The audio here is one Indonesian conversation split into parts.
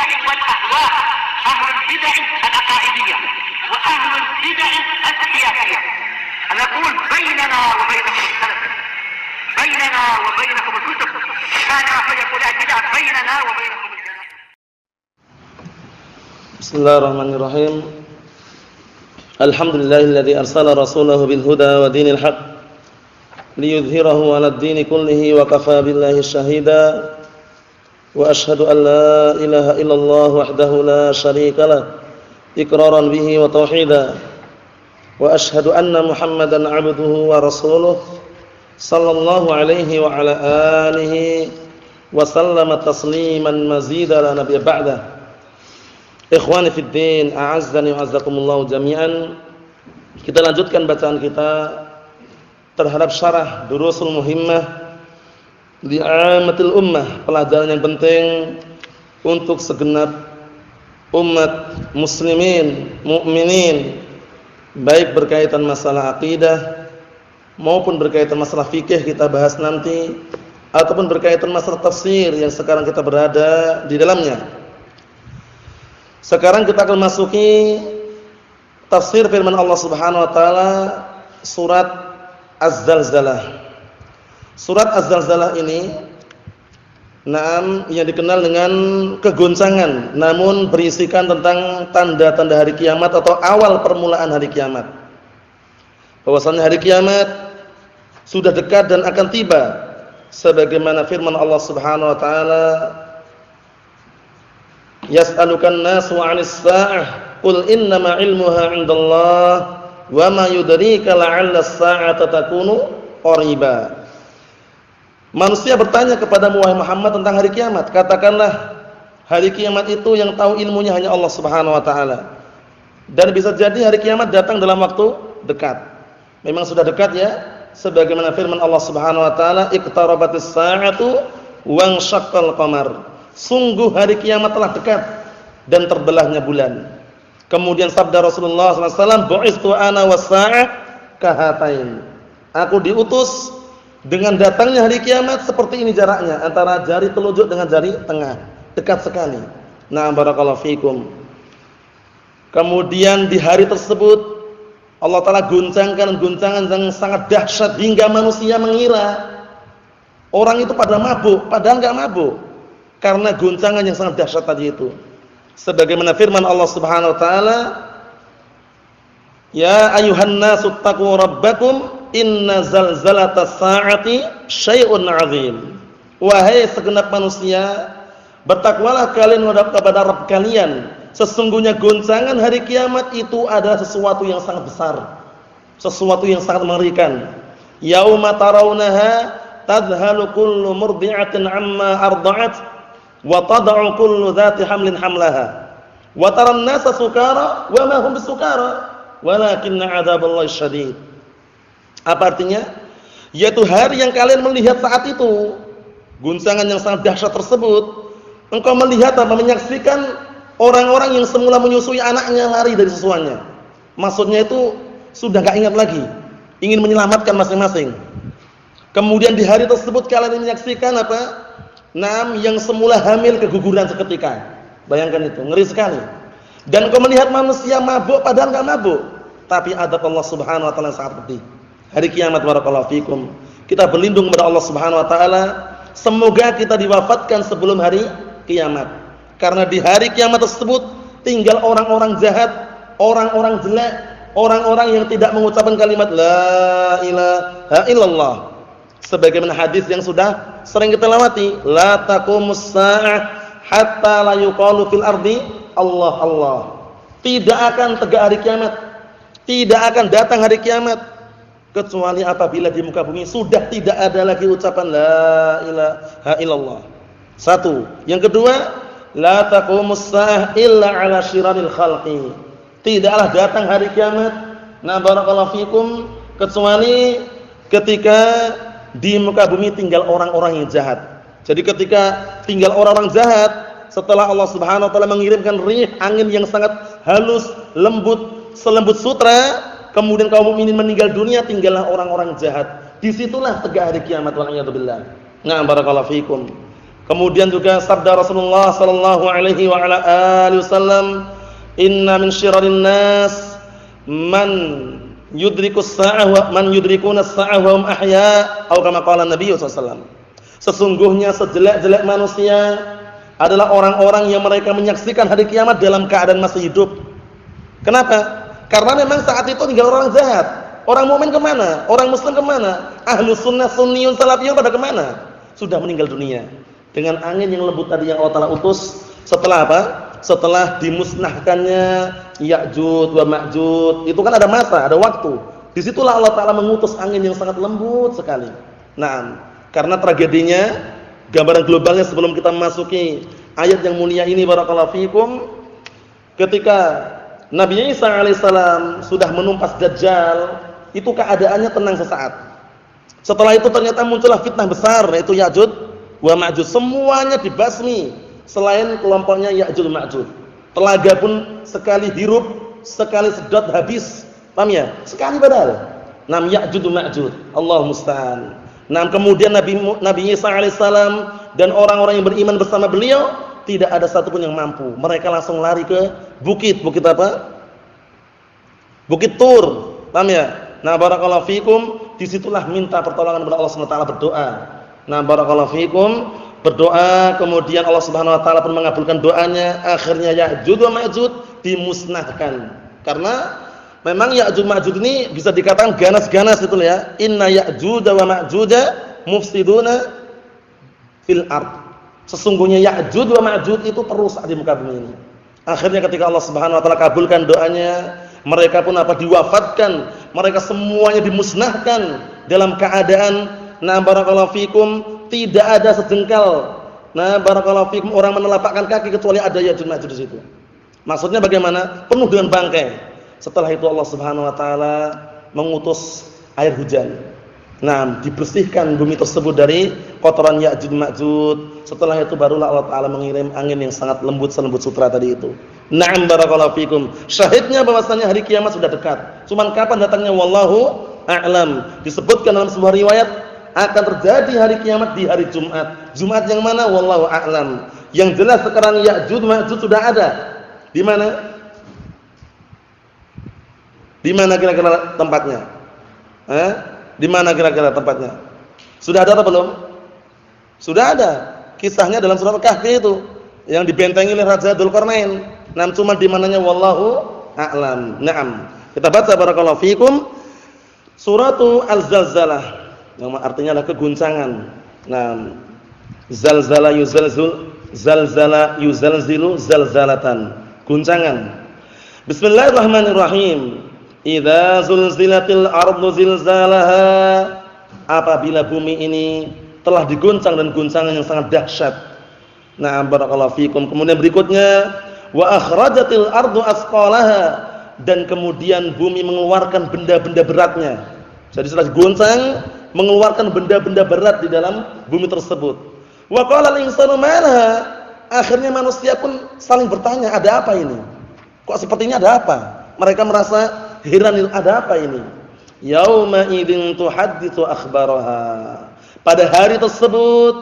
البدع والأهواء، أهل البدع العقائدية وأهل البدع السياسية. نقول بيننا وبينكم السلف، بيننا وبينكم الكتب، كان فيقول البدع بيننا وبينكم الجنة. بسم الله الرحمن الرحيم. الحمد لله الذي أرسل رسوله بالهدى ودين الحق ليظهره على الدين كله وكفى بالله شهيدا وأشهد أن لا إله إلا الله وحده لا شريك له إقرارا به وتوحيدا وأشهد أن محمدا عبده ورسوله صلى الله عليه وعلى آله وسلم تسليما مزيدا لا نبي بعده. Ikhwani fid din, a'azzani wa azzakumullah jami'an. Kita lanjutkan bacaan kita terhadap syarah Durusul Muhimmah li 'ammatil ummah, pelajaran yang penting untuk segenap umat muslimin, mukminin, baik berkaitan masalah akidah maupun berkaitan masalah fikih kita bahas nanti, ataupun berkaitan masalah tafsir yang sekarang kita berada di dalamnya. Sekarang kita akan masuki tafsir firman Allah Subhanahu wa taala surat Az-Zalzalah. Surat Az-Zalzalah ini yang dikenal dengan kegoncangan, namun berisikan tentang tanda-tanda hari kiamat atau awal permulaan hari kiamat. Bahwasanya hari kiamat sudah dekat dan akan tiba, sebagaimana firman Allah Subhanahu wa taala, yas'alukan nasu 'anis sa'ah qul innama 'ilmuha 'indallah wa ma yudrika la'alla as-sa'ata takunu qariba. Manusia bertanya kepadamu wahai Muhammad tentang hari kiamat. Katakanlah, hari kiamat itu yang tahu ilmunya hanya Allah Subhanahu wa taala. Dan bisa jadi hari kiamat datang dalam waktu dekat. Memang sudah dekat ya, sebagaimana firman Allah Subhanahu wa taala, iqtarabatis sa'atu wanshaqqal qamar. Sungguh hari kiamat telah dekat dan terbelahnya bulan. Kemudian sabda Rasulullah SAW, bu'istu ana was-sa'ah kahatain. Aku diutus dengan datangnya hari kiamat seperti ini jaraknya, antara jari telunjuk dengan jari tengah, dekat sekali. Nah, barakallahu fikum. Kemudian di hari tersebut Allah Ta'ala goncangkan goncangan yang sangat dahsyat hingga manusia mengira orang itu pada mabuk, padahal enggak mabuk, karena goncangan yang sangat dahsyat tadi itu. Sebagaimana firman Allah Subhanahu wa taala, ya ayyuhan nasu taqu rabbakum inna zalzalatas saati syai'un 'adzim. Wahai segenap manusia, bertakwalah kalian kepada Rabb kalian. Sesungguhnya goncangan hari kiamat itu adalah sesuatu yang sangat besar, sesuatu yang sangat mengerikan. Yauma tarawunaha tadhalu kullu murdi'atin 'amma arda'at wa tad'u kullu dzati hamlin hamlaha wa taran nasa sukara wa ma hum bisukara walakinna 'adzaballahi syadid. Apa artinya? Yaitu hari yang kalian melihat saat itu, guncangan yang sangat dahsyat tersebut, engkau melihat apa? Menyaksikan orang-orang yang semula menyusui anaknya lari dari susuannya. Maksudnya itu sudah enggak ingat lagi, ingin menyelamatkan masing-masing. Kemudian di hari tersebut kalian menyaksikan apa? Yang semula hamil keguguran seketika. Bayangkan itu, ngeri sekali. Dan kau melihat manusia mabuk padahal enggak mabuk, tapi adab Allah Subhanahu wa taala sangat pedih. Hari kiamat, barakallahu fikum. Kita berlindung kepada Allah Subhanahu wa taala, semoga kita diwafatkan sebelum hari kiamat. Karena di hari kiamat tersebut tinggal orang-orang jahat, orang-orang jelek, orang-orang yang tidak mengucapkan kalimat la ilaha illallah. Sebagaimana hadis yang sudah sering kita lewati, la taqumus saa'ah hatta la yuqalu fil ardi Allah Allah. Tidak akan tegak hari kiamat, tidak akan datang hari kiamat kecuali apabila di muka bumi sudah tidak ada lagi ucapan la ilaha illallah. Satu. Yang kedua, la taqumus saa'ah illa 'ala syiraril khalqi. Tidaklah datang hari kiamat, na barakallahu fikum, kecuali ketika di muka bumi tinggal orang-orang yang jahat. Jadi ketika tinggal orang-orang jahat, setelah Allah Subhanahu wa taala mengirimkan angin yang sangat halus, lembut, selembut sutra, kemudian kaum mukminin meninggal dunia, tinggallah orang-orang jahat. Disitulah tegak hari kiamat, wal'iyadu billah. Nah, barakallahu fikum. Kemudian juga sabda Rasulullah sallallahu alaihi wa ala alihi wasallam, "Inna min syirrin nas man yudrikus sa'ah wa man yudrikuna as-sa'ah wa hum ahya." Atau kama qala Nabi sallallahu alaihi wasallam. Sesungguhnya sejelek-jelek manusia adalah orang-orang yang mereka menyaksikan hari kiamat dalam keadaan masih hidup. Kenapa? Karena memang saat itu tinggal orang jahat. Orang mukmin kemana? Orang muslim kemana? Ahlus sunnah sunniyun salafiyun pada kemana? Sudah meninggal dunia. Dengan angin yang lembut tadi yang Allah Ta'ala utus. Setelah apa? Setelah dimusnahkannya Ya'juj wa Ma'juj. Itu kan ada masa, ada waktu. Disitulah Allah Ta'ala mengutus angin yang sangat lembut sekali. Nah, karena tragedinya, gambaran globalnya sebelum kita memasuki ayat yang mulia ini, barakallahu fikum, ketika Nabi Isa alaihissalam sudah menumpas Dajjal, itu keadaannya tenang sesaat. Setelah itu ternyata muncullah fitnah besar, yaitu Ya'juj wa Ma'juj. Semuanya dibasmi selain kelompoknya Ya'juj wa Ma'juj. Telaga pun sekali hirup, sekali sedot habis. Paham ya? Sekali padahal. Nam Ya'juj wa Ma'juj. Allah musta'an. Nah, kemudian Nabi Isa alaihissalam dan orang-orang yang beriman bersama beliau tidak ada satupun yang mampu. Mereka langsung lari ke bukit apa? Bukit Tur. Paham ya? Nah, barakallahu fikum, disitulah minta pertolongan kepada Allah Subhanahu wa taala, berdoa. Nah, barakallahu fikum, berdoa, kemudian Allah Subhanahu wa taala pun mengabulkan doanya. Akhirnya Ya'juj wa Ma'juj dimusnahkan. Karena memang Ya'juj Ma'juj ini bisa dikatakan ganas-ganas itu ya. Inna Ya'juj wa Ma'juj mufsiduna fil ard. Sesungguhnya Ya'juj wa Ma'juj itu perusak di muka bumi ini. Akhirnya ketika Allah Subhanahu wa taala kabulkan doanya, mereka pun apa? Diwafatkan. Mereka semuanya dimusnahkan dalam keadaan, nah barakallahu fikum, tidak ada sejengkal, nah barakallahu fikum, orang menelapakkan kaki kecuali ada Ya'juj Ma'juj di situ. Maksudnya bagaimana? Penuh dengan bangkai. Setelah itu Allah Subhanahu wa taala mengutus air hujan. Nah, dibersihkan bumi tersebut dari kotoran Ya'juj Ma'juj. Setelah itu barulah Allah Ta'ala mengirim angin yang sangat lembut selembut sutra tadi itu. Na'am barakallahu fikum. Syahidnya bahwasanya hari kiamat sudah dekat. Cuman kapan datangnya wallahu a'lam. Disebutkan dalam sebuah riwayat akan terjadi hari kiamat di hari Jumat. Jumat yang mana? Wallahu a'lam. Yang jelas sekarang Ya'juj Ma'juj sudah ada. Di mana? Di mana kira-kira tempatnya? Di mana kira-kira tempatnya? Sudah ada atau belum? Sudah ada. Kisahnya dalam surah Al-Kahfi itu yang dibentengi oleh Raja Dzulqarnain. Nah, cuma di mananya wallahu a'lam. Naam. Kita baca barakallahu fikum suratu Al-Zalzalah. Yang artinya adalah keguncangan. Nah, zalzala yuzalzul, zalzala yuzalzilu zalzalatan. Guncangan. Bismillahirrahmanirrahim. Idza zulzilatil ardu zilzalaha, apabila bumi ini telah diguncang dan guncangan yang sangat dahsyat. Nah, barakallahu fikum. Kemudian berikutnya wa akhrajatil ardu asqalaha, dan kemudian bumi mengeluarkan benda-benda beratnya. Jadi setelah diguncang mengeluarkan benda-benda berat di dalam bumi tersebut. Wa qala al-insanu ma laha, akhirnya manusia pun saling bertanya, ada apa ini? Kok sepertinya ada apa? Mereka merasa heran, ada apa ini? Yauma idzin tuhadditsu akhbaraha. Pada hari tersebut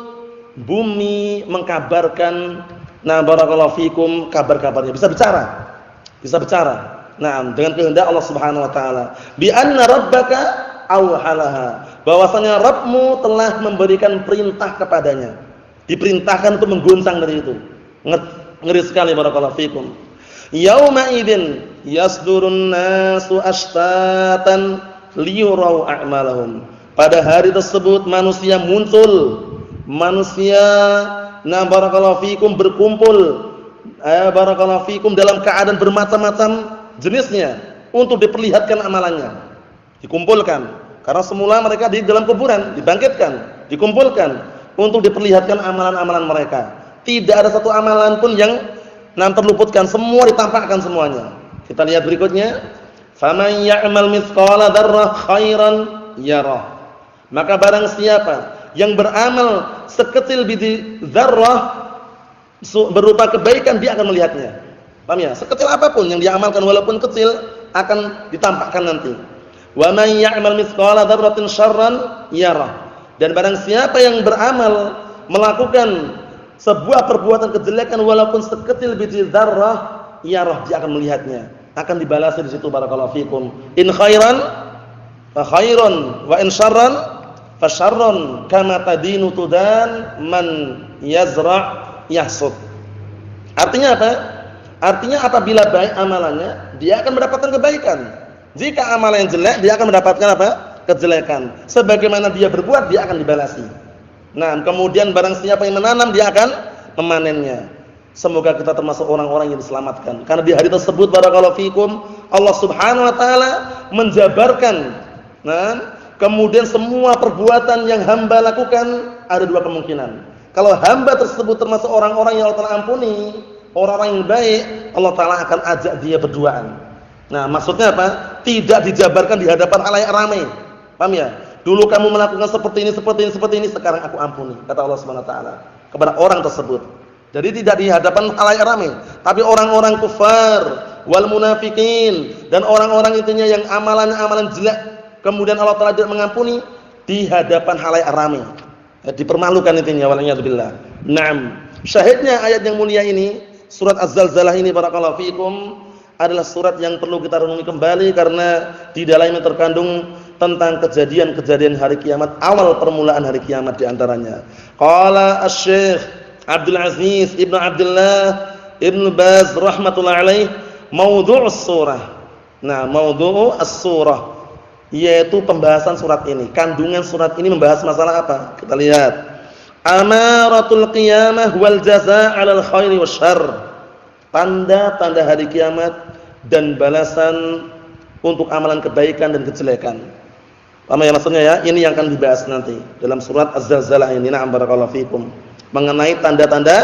bumi mengkabarkan, nah barakallahu fikum, kabar-kabarnya, bisa bicara. Bisa bicara. Nah, dengan kehendak Allah Subhanahu wa taala. Bi anna rabbaka awhalaha. Bahwasanya Rabbmu telah memberikan perintah kepadanya. Diperintahkan untuk mengguncang dari itu. Ngeri sekali barakallahu fikum. Yauma idzin yasdurun nasu ashtatan liyurau a'malahum. Pada hari tersebut manusia muncul, manusia na barakallahu fikum berkumpul, barakallahu fikum dalam keadaan bermacam-macam jenisnya untuk diperlihatkan amalannya. Dikumpulkan karena semula mereka di dalam kuburan, dibangkitkan, dikumpulkan untuk diperlihatkan amalan-amalan mereka. Tidak ada satu amalan pun yang terluputkan, semua ditampakkan semuanya. Kita lihat berikutnya, faman ya'mal mithqala dzarrah khairan yarah. Maka barang siapa yang beramal sekecil biji dzarrah berupa kebaikan, dia akan melihatnya. Paham ya? Sekecil apapun yang dia amalkan walaupun kecil akan ditampakkan nanti. Wa man ya'mal mithqala dzarratin syarran yarah. Dan barang siapa yang beramal melakukan sebuah perbuatan kejelekan walaupun sekecil biji dzarrah, yarah, dia akan melihatnya, akan dibalas di situ. Barakallahu fikum. In khairan fa khairun wa in syarran fa syarrun kama tadinu tudan man yazra' yahsud. Artinya apa? Artinya apabila baik amalannya, dia akan mendapatkan kebaikan. Jika amalan yang jelek, dia akan mendapatkan apa? Kejelekan. Sebagaimana dia berbuat, dia akan dibalasi. Nah, kemudian barang siapa yang menanam, dia akan memanennya. Semoga kita termasuk orang-orang yang diselamatkan. Karena di hari tersebut, barakallahu fikum, Allah Subhanahu wa taala menjabarkan. Nah, kemudian semua perbuatan yang hamba lakukan ada dua kemungkinan. Kalau hamba tersebut termasuk orang-orang yang Allah Ta'ala ampuni, orang-orang yang baik, Allah Ta'ala akan ajak dia berduaan. Nah, maksudnya apa? Tidak dijabarkan di hadapan khalayak ramai. Paham ya? Dulu kamu melakukan seperti ini, sekarang aku ampuni, kata Allah Subhanahu wa taala kepada orang tersebut. Jadi tidak di hadapan khalayak ramai, tapi orang-orang kufar wal munafikin dan orang-orang itunya yang amalan jelek, kemudian Allah Ta'ala tidak mengampuni di hadapan khalayak ramai. Dipermalukan intinya, waliyadzubillah. Naam. Syahidnya ayat yang mulia ini, surat Az-Zalzalah ini, barakallahu fikum, adalah surat yang perlu kita renungi kembali karena di dalamnya terkandung tentang kejadian-kejadian hari kiamat, awal permulaan hari kiamat di antaranya. Qala Asy-Syaikh Abdul Aziz Ibnu Abdullah Ibnu Baz rahimatullah alaih, maudhu'us surah. Nah, maudhu'u as-surah yaitu pembahasan surat ini. Kandungan surat ini membahas masalah apa? Kita lihat. Amaratul qiyamah wal jazaa 'alal khairi wasyarr. Tanda-tanda hari kiamat dan balasan untuk amalan kebaikan dan kejelekan. Paham ya maksudnya ya? Ini yang akan dibahas nanti dalam surat Az-Zalzalah ini. Na'am, barakallahu fikum. Mengenai tanda-tanda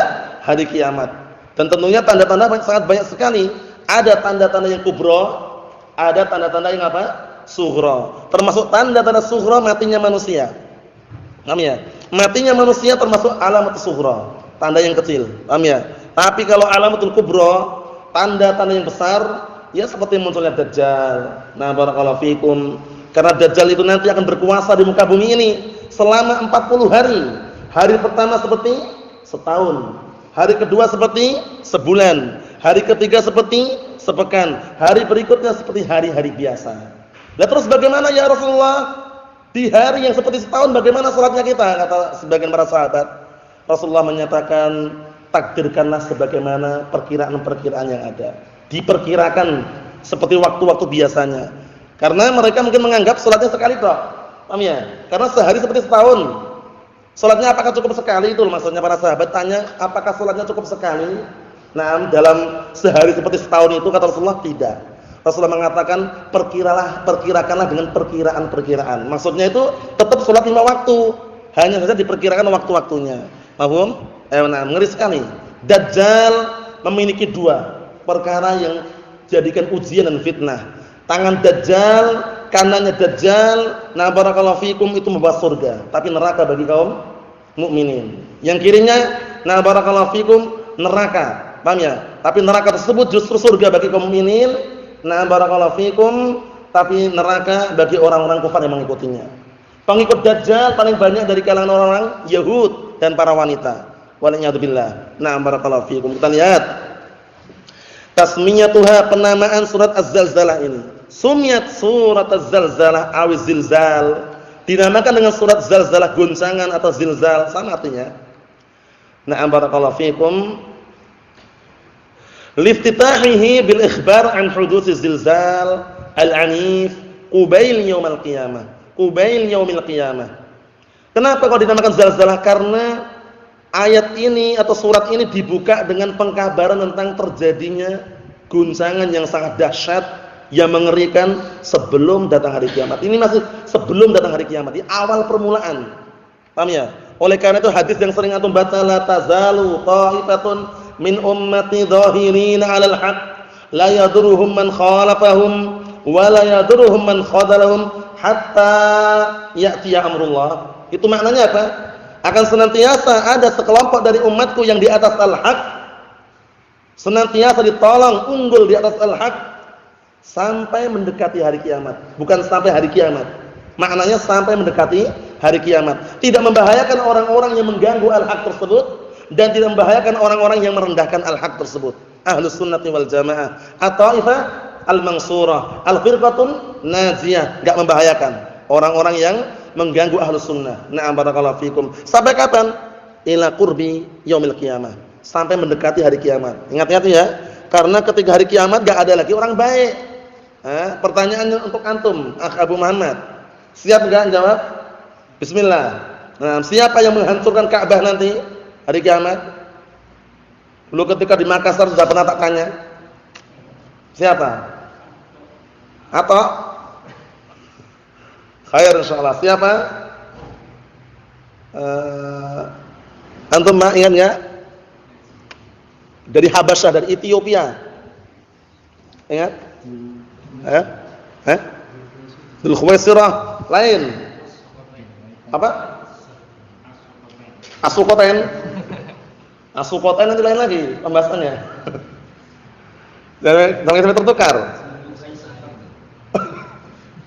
hari kiamat. Dan tentunya tanda-tanda sangat banyak sekali. Ada tanda-tanda yang kubra, ada tanda-tanda yang apa? Sughra. Termasuk tanda-tanda sughra matinya manusia. Paham ya? Matinya manusia termasuk alamat sughra, tanda yang kecil. Paham ya? Tapi kalau alamatul kubra, tanda-tanda yang besar, ya seperti munculnya Dajjal. Nah, barakallahu fikum. Karena Dajjal itu nanti akan berkuasa di muka bumi ini selama 40 hari. Hari pertama seperti setahun. Hari kedua seperti sebulan. Hari ketiga seperti sepekan. Hari berikutnya seperti hari-hari biasa. Lah terus bagaimana ya Rasulullah? Di hari yang seperti setahun bagaimana salatnya kita? Kata sebagian para sahabat. Rasulullah menyatakan, takdirkanlah sebagaimana perkiraan-perkiraan yang ada. Diperkirakan seperti waktu-waktu biasanya. Karena mereka mungkin menganggap salatnya sekali tok. Paham ya? Karena sehari seperti setahun. Salatnya apakah cukup sekali? Itu maksudnya para sahabat tanya, apakah salatnya cukup sekali? Nah, dalam sehari seperti setahun itu kata Rasulullah tidak. Rasulullah mengatakan perkirakanlah dengan perkiraan-perkiraan. Maksudnya itu tetap salat 5 waktu, hanya saja diperkirakan waktu-waktunya. Paham? Nah, ngeri sekali. Dajjal memiliki 2 perkara yang jadikan ujian dan fitnah. Tangan Dajjal, kanannya Dajjal, nah barakallahu fikum, itu membawa surga, tapi neraka bagi kaum mukminin. Yang kirinya, nah barakallahu fikum, neraka. Paham ya? Tapi neraka tersebut justru surga bagi kaum mukminin. Nah barakallahu fikum, tapi neraka bagi orang-orang kufar yang mengikutinya. Pengikut Dajjal paling banyak dari kalangan orang-orang Yahud dan para wanita. Waliyadzubillah. Nah barakallahu fikum. Kita lihat tasmiyatuha, penamaan surat Az-Zalzalah ini. Sumiyat surat Az-Zalzalah awiz zilzal. Dinamakan dengan surat Zalzalah, goncangan atau zilzal, sama artinya. Nah barakallahu fikum. Liftitahihi bil ikhbar an hudutsi zilzal al-anif qubail yaumil qiyamah. Qubail yaumil qiyamah. Kenapa kok dinamakan zalzalah? Karena ayat ini atau surat ini dibuka dengan pengkabaran tentang terjadinya guncangan yang sangat dahsyat yang mengerikan sebelum datang hari kiamat. Ini masih sebelum datang hari kiamat, di awal permulaan. Paham ya? Oleh karena itu hadis yang sering antum baca, la tazalu ta'ifatun min ummati dhahirin 'alal haqq la yadurruhum man khalafahum wa la yadurruhum man khadalahum hatta ya'tiya amrullah. Itu maknanya apa? Akan senantiasa ada sekelompok dari umatku yang di atas al-haq, senantiasa ditolong, unggul di atas al-haq sampai mendekati hari kiamat. Bukan sampai hari kiamat, maknanya sampai mendekati hari kiamat. Tidak membahayakan orang-orang yang mengganggu al-haq tersebut, dan tidak membahayakan orang-orang yang merendahkan al-haq tersebut. Ahlus sunnati wal jamaah, at-taifah al-mansurah, al-firqatun najiyah, enggak membahayakan orang-orang yang mengganggu ahlus sunnah. Na'am barakallahu fikum. Sampai kapan? Ila qurbi yaumil qiyamah. Sampai mendekati hari kiamat. Ingat-ingat ya, karena ketika hari kiamat enggak ada lagi orang baik. Pertanyaannya untuk antum, Akh Abu Muhammad. Siap enggak jawab? Bismillah. Nah, siapa yang menghancurkan Ka'bah nanti hari kiamat? Dulu ketika di Makassar sudah pernah tak tanya. Siapa? Atau khair insyaallah. Siapa? Antum ingat enggak? Dari Habasyah, dari Ethiopia. Ingat? Dzul Khuwaisirah lain. Apa? Asuqatain. Asuqatain nanti lain lagi pembahasannya. Jangan sampai tertukar.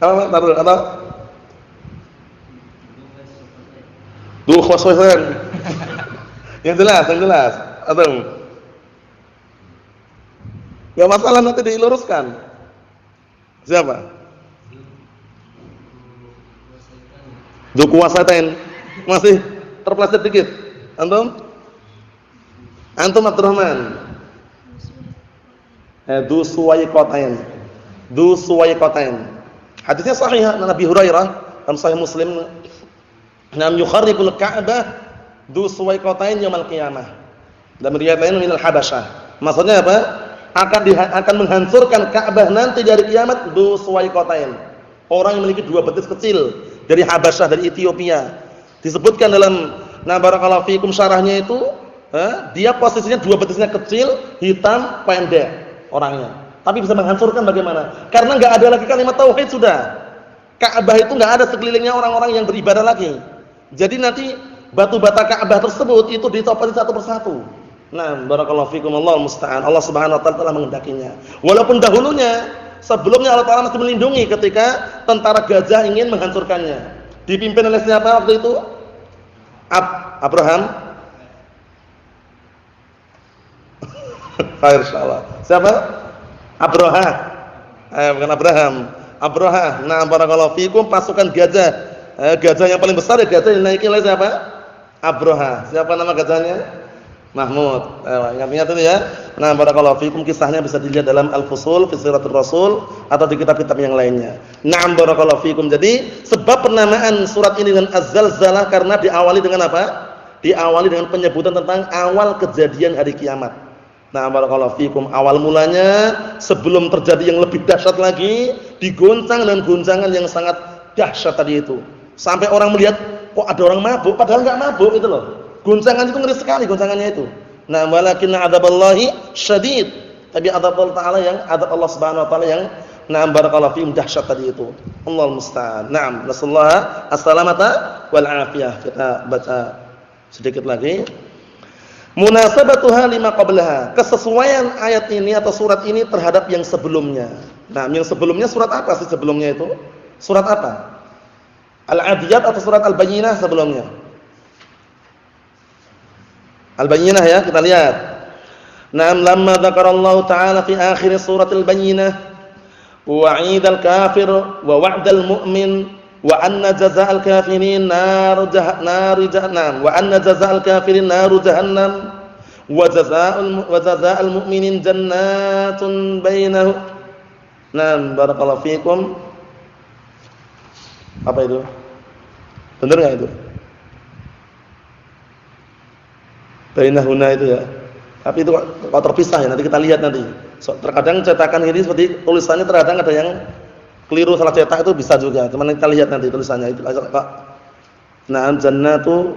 Atau Dzul Khuwaisirah. Yang jelas. Atau enggak masalah, nanti diluruskan. Siapa? Dzul Khuwaisirah. Masih terpeleset dikit. Antum Abdurrahman. Dzu Suwaiqatain. Hadisnya sahih Nabi Hurairah dalam Sahih Muslim. Nam yukharribul Ka'bah dzu Suwaiqatain yaumil qiyamah. Dan riwayat lain minal Habasyah. Maksudnya apa? Akan menghancurkan Ka'bah nanti dari kiamat dzu Suwaiqatain. Orang yang memiliki dua betis kecil dari Habasyah, dari Ethiopia. Disebutkan dalam barakallahu fikum syarahnya itu, dia posisinya dua betisnya kecil, hitam, pendek orangnya. Tapi bisa menghancurkan bagaimana? Karena enggak ada lagi kalimat tauhid sudah. Ka'bah itu enggak ada sekelilingnya orang-orang yang beribadah lagi. Jadi nanti batu bata Ka'bah tersebut itu dicopot satu persatu. Nah, barakallahu fikum, Allahul musta'an. Allah Subhanahu wa taala telah menghendakinya. Walaupun dahulunya, sebelumnya Allah Taala masih melindungi ketika tentara gajah ingin menghancurkannya. Dipimpin oleh siapa waktu itu? Abraham. Khair insyaallah. Siapa? Abraha. Bukan Abraham. Abraha. Nah, barakallahu fikum, pasukan gajah. Gajah yang paling besar ya gajah yang dinaiki oleh siapa? Abraha. Siapa nama gajahnya? Mahmud. Ingat-ingat itu ya. Nah, barakallahu fikum, kisahnya bisa dilihat dalam Al-Fusul fi Siratul Rasul atau di kitab-kitab yang lainnya. Na'am barakallahu fikum. Jadi, sebab penamaan surat ini dengan Az-Zalzalah karena diawali dengan apa? Diawali dengan penyebutan tentang awal kejadian hari kiamat. Nah, barakallahu fikum, awal mulanya sebelum terjadi yang lebih dahsyat lagi, digoncang dengan goncangan yang sangat dahsyat tadi itu. Sampai orang melihat kok ada orang mabuk, padahal enggak mabuk itu loh. Goncangan itu ngeri sekali goncangannya itu. Nah, walakinna adzaballahi syadid. Tapi adab Allah Subhanahu wa taala yang na'am barakallahu fiikum dahsyat tadi itu. Allahul musta'an. Naam, nasallahu as-salamata wal afiyah. Kita baca sedikit lagi. Munasabatuha lima qablaha. Kesesuaian ayat ini atau surat ini terhadap yang sebelumnya. Nah, yang sebelumnya surat apa sih sebelumnya itu? Surat apa? Al-Adiyat atau surat Al-Bayyinah sebelumnya? Al-Bayyinah ya, kita lihat. Naam, lamma dzakarallahu ta'ala fi akhir surat Al-Bayyinah wa'idal kafir wa wa'dal mu'min wa anna jazaa'al kafirin naru jahannam wa anna jazaa'al kafirin naru jahannam wa jazaa'ul mu'minin jannatun bainahu. Naam, barakallahu fikum. Apa itu? Benar enggak itu? Bainahuna itu ya. Tapi itu kok terpisah ya, nanti kita lihat nanti. Terkadang cetakan ini seperti tulisannya terkadang ada yang keliru salah cetak, itu bisa juga. Cuman kita lihat nanti tulisannya itu Pak. Na'am jannatu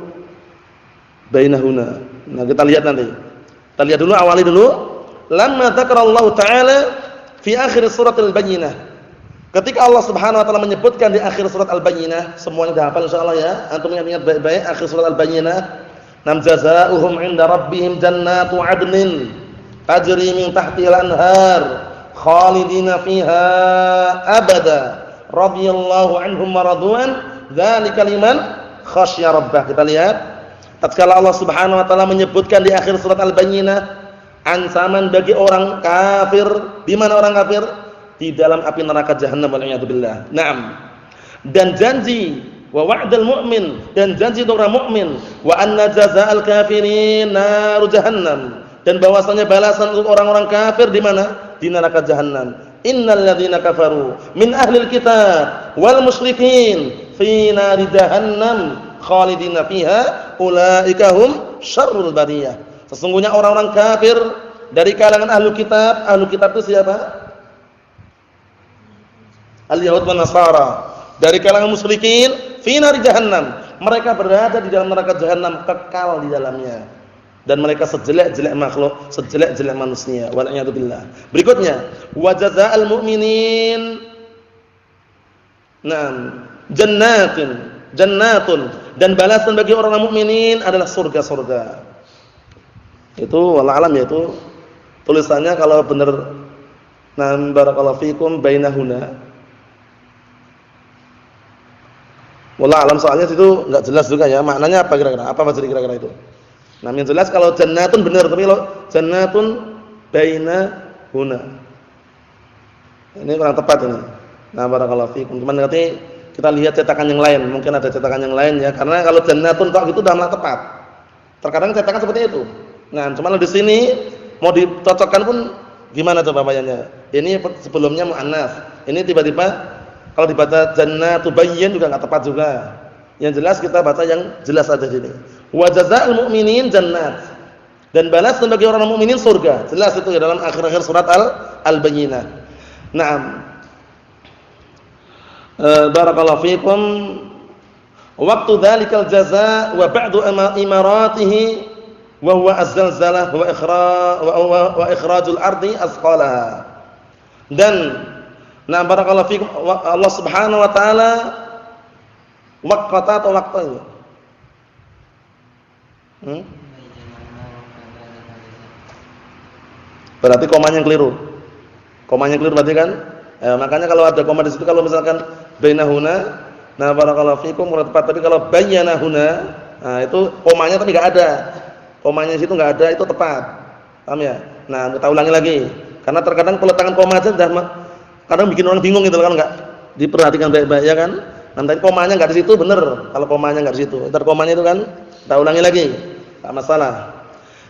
bainahuna. Nah, kita lihat nanti. Kita lihat dulu, awali dulu. Lamma dzakarallahu ta'ala fi akhir surat Al-Bayyinah. Ketika Allah Subhanahu wa taala menyebutkan di akhir surat Al-Bayyinah, semuanya sudah hafal insyaallah ya. Antum ingat baik-baik akhir surat Al-Bayyinah. Nam jazaa'uhum 'inda rabbihim jannatu 'adnin tajri min tahtihal anhar khalidina fiha abada radhiyallahu anhum wa radwan dzalika liman khasyya rabbah. Kita lihat tatkala Allah Subhanahu wa taala menyebutkan di akhir surat Al-Bayyinah ancaman bagi orang kafir. Di mana orang kafir? Di dalam api neraka jahanam wal a'yadu billah. Naam. Dan janji wa wa'dal mu'min, dan janji untuk orang mukmin, wa anna jazaa'al kafirin naru jahannam, dan bahwasanya balasan untuk orang-orang kafir di mana? Di neraka jahanam. Innal ladzina kafaru min ahlil kitab wal musyrikin fi nari jahannam khalidina fiha ulaika hum syarrul bariyah. Sesungguhnya orang-orang kafir dari kalangan ahlu kitab itu siapa? Al-Yahud wa Nasara. Dari kalangan musyrikin fi nari jahannam, mereka berada di dalam neraka jahanam, kekal di dalamnya. Dan mereka sejelek-jelek makhluk, sejelek-jelek manusia. Wal-'iyadu billah. Berikutnya, wa jazaa'al mu'minin, naam, jannatun, dan balasan bagi orang mukminin adalah surga-surga. Itu wallahu alam, yaitu tulisannya kalau benar, naam, barakallahu fikum bainahuna. Wallahu alam, soalnya itu enggak jelas juga ya, maknanya apa kira-kira? Apa maksud kira-kira itu? Nah, yang jelas kalau jannatun benar, tapi kalau jannatun bainahuna ini kurang tepat ini. Nah, barakallahu fikum. Cuman nanti kita lihat cetakan yang lain, mungkin ada cetakan yang lain ya. Karena kalau jannatun kok gitu udah tepat. Terkadang cetakan seperti itu. Nah, cuman di sini mau dicocokkan pun gimana coba bayarnya? Ini sebelumnya muannas. Ini tiba-tiba kalau dibaca jannatu bayyin juga enggak tepat juga. Yang jelas kita baca yang jelas aja sini. Wa jazaa'ul mu'minin jannat, dan balasan bagi orang mukminin surga. Jelas itu ya dalam akhir-akhir surat Al-Bayyinah. Naam. Barakallahu fikum. Waqtu dzalikal jazaa' wa ba'du imaratihi wa huwa az-zalzalah wa ikhrajul ardi asqalaha. Dan nah barakallahu fikum, Allah Subhanahu wa taala waqata atau waqta ini? Berarti komanya yang keliru. Komanya keliru berarti kan? Makanya kalau ada koma di situ, kalau misalkan bainahuna, nah barakallahu fikum murad tepat, tapi kalau bayyanahuna, nah itu komanya tapi enggak ada. Komanya di situ enggak ada, itu tepat. Paham ya? Nah, kita ulangi lagi. Karena terkadang peletakan koma aja sudah kadang bikin orang bingung gitu kan, enggak diperhatikan baik-baik ya kan? Nanti komanya enggak di situ benar. Kalau komanya enggak di situ, entar komanya itu kan kita ulangi lagi. Enggak masalah.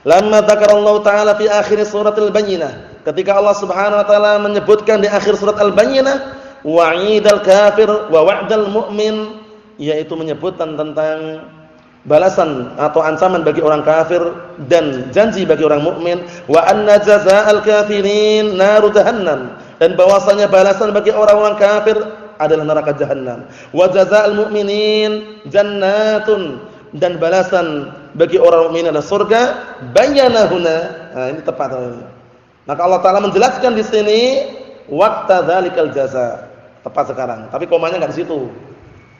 Lamma dzakarallahu ta'ala fi akhir suratul Bayyinah, ketika Allah Subhanahu wa taala menyebutkan di akhir surat Al-Bayyinah wa'idal kafir wa wa'dal mu'min, yaitu menyebutkan tentang balasan atau ancaman bagi orang kafir dan janji bagi orang mukmin, wa anna jazaa'al kafirin naru jahannam, dan bahwasanya balasan bagi orang-orang kafir adalah neraka jahanam. Wa jazaa'al mu'minin jannatun, dan balasan bagi orang mukmin adalah surga. Bayyanahuna, nah ini tepat. Maka Allah Taala menjelaskan di sini waqta dzalikal jaza, tepat sekarang. Tapi komanya enggak di situ.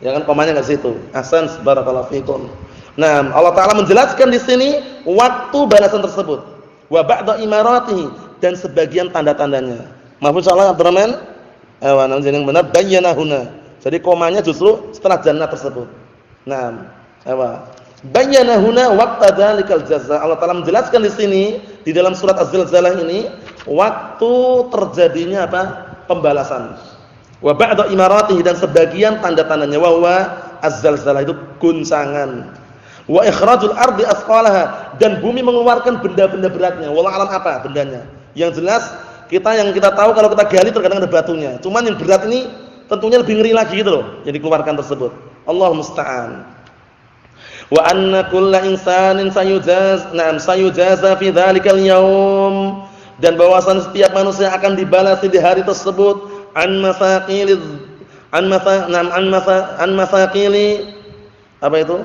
Ya kan, komanya enggak di situ. Ahsan, barakallahu fikum. Nah, Allah Taala menjelaskan di sini waktu balasan tersebut. Wa ba'da imaratihi, dan sebagian tanda-tandanya. Mahfuz insyaallah Abdurrahman. Awan yang benar bayyanahuna. Jadi komanya justru setelah jannah tersebut. Nah, apa? Bayyanahuna waqta dzalikal jazaa. Allah Taala menjelaskan di sini di dalam surat Az-Zalzalah ini waktu terjadinya apa? Pembalasan. Wa ba'da imaratihi, dan sebagian tanda-tandanya, wa huwa az-zalzalah, itu guncangan. Wa ikhrajul ardi asqalaha, dan bumi mengeluarkan benda-benda beratnya. Wallahu alam apa bendanya. Yang jelas yang kita tahu kalau kita gali terkadang ada batunya. Cuman yang berat ini tentunya lebih ngeri lagi gitu loh yang dikeluarkan tersebut. Allahu musta'an. Wa anna kulla insanin sayujaza fi dzalikal yaum, dan bahwasanya setiap manusia akan dibalas di hari tersebut an masaqili apa itu?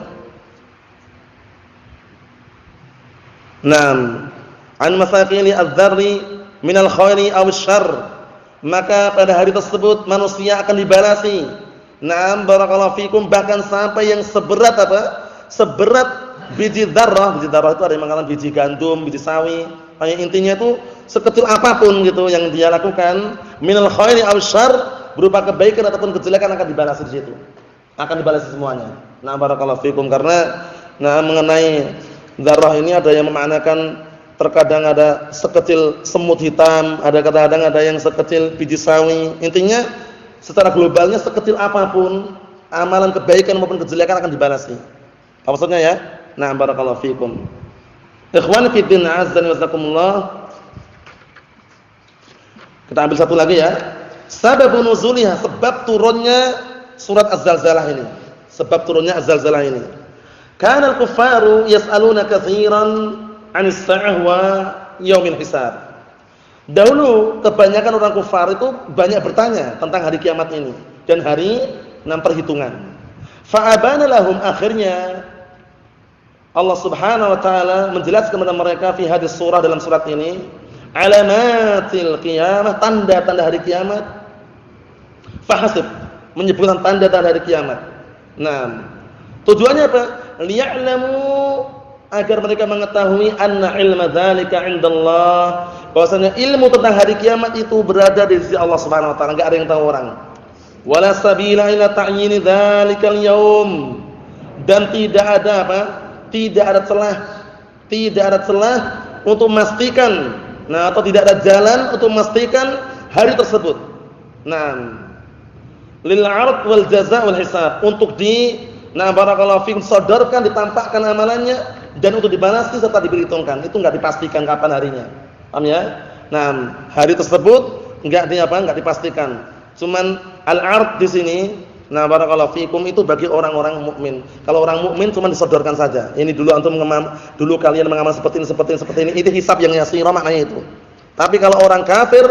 Naam, an masaqili adz-dzarri minal khairi aw syarr, maka pada hari tersebut manusia akan dibalasi. Naam barakallahu fikum, bahkan sampai yang seberat apa? Seberat biji dzarrah. Biji dzarrah itu ada yang mengatakan biji gandum, biji sawi. Intinya itu sekecil apapun gitu yang dia lakukan, minal khairi aw syarr, berupa kebaikan ataupun kejelekan, akan dibalas di situ. Akan dibalas semuanya. Nah barakallahu fikum, karena Nah, mengenai dzarrah ini ada yang memaknakan terkadang ada sekecil semut hitam, ada kadang-kadang ada yang sekecil biji sawi. Intinya secara globalnya sekecil apapun amalan kebaikan maupun kejelekan akan dibalasi. Apa maksudnya ya? Nah, barakallahu fikum. Ikhwan fi din azza wa jazakumullah. Kita ambil satu lagi ya. Sababun nuzuliha, sebab turunnya surat Az-Zalzalah ini. Sebab turunnya Az-Zalzalah ini. Kana al-kuffaru yas'aluna katsiran 'anis sa'ah wa yaumil hisab. Dahulu kebanyakan orang kufar itu banyak bertanya tentang hari kiamat ini dan hari perhitungan. Fa'abana lahum, akhirnya Allah Subhanahu wa taala menjelaskan kepada mereka fi hadis surah, dalam surat ini, alamatil qiyamah, tanda-tanda hari kiamat. Fahasib, menyebutkan tanda-tanda hari kiamat. Nah, tujuannya apa? Liya'lamu, agar mereka mengetahui anna ilma dzalika 'indallah, bahwasanya ilmu tentang hari kiamat itu berada di sisi Allah Subhanahu wa taala, enggak ada yang tahu orang. Wala sabila ila ta'yini dzalikal yaum, dan tidak ada apa? Tidak ada celah untuk memastikan, nah, atau tidak ada jalan untuk memastikan hari tersebut. Nah, lil 'ard wal jazaa wal hisab, untuk barakallahu fikum, sadarkan, ditampakkan amalannya dan untuk dibalasi serta diperhitungkan. Itu enggak dipastikan kapan harinya. Paham ya? Nah, hari tersebut enggak dipastikan. Cuman al-'ard di sini, nah, barakallahu fikum, itu bagi orang-orang mukmin. Kalau orang mukmin cuma disodorkan saja. Ini dulu antum dulu kalian mengamal seperti ini. Itu hisab yang yasira, maknanya itu. Tapi kalau orang kafir,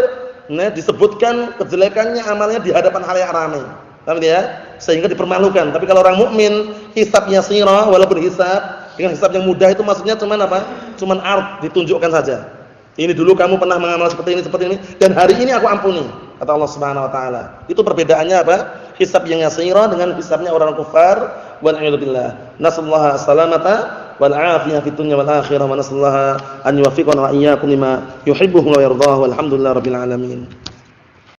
nah, disebutkan kejelekannya, amalnya di hadapan halayak ramai. Paham ya? Sehingga dipermalukan. Tapi kalau orang mukmin, hisab yasira, walaupun hisab dengan hisab yang mudah, itu maksudnya cuman apa? Cuman 'ard, ditunjukkan saja. Ini dulu kamu pernah mengamal seperti ini dan hari ini aku ampuni, kata Allah Subhanahu wa taala. Itu perbedaannya apa? Hisab yang yasira dengan hisabnya orang kafir. Wal a'udzu billah. Nasallaha salamata wal 'afiyah fid dunya wal akhirah, wa nasallaha an yuwaffiqana wa iyyakum lima yuhibbu wa yardah. Walhamdulillahirabbil alamin.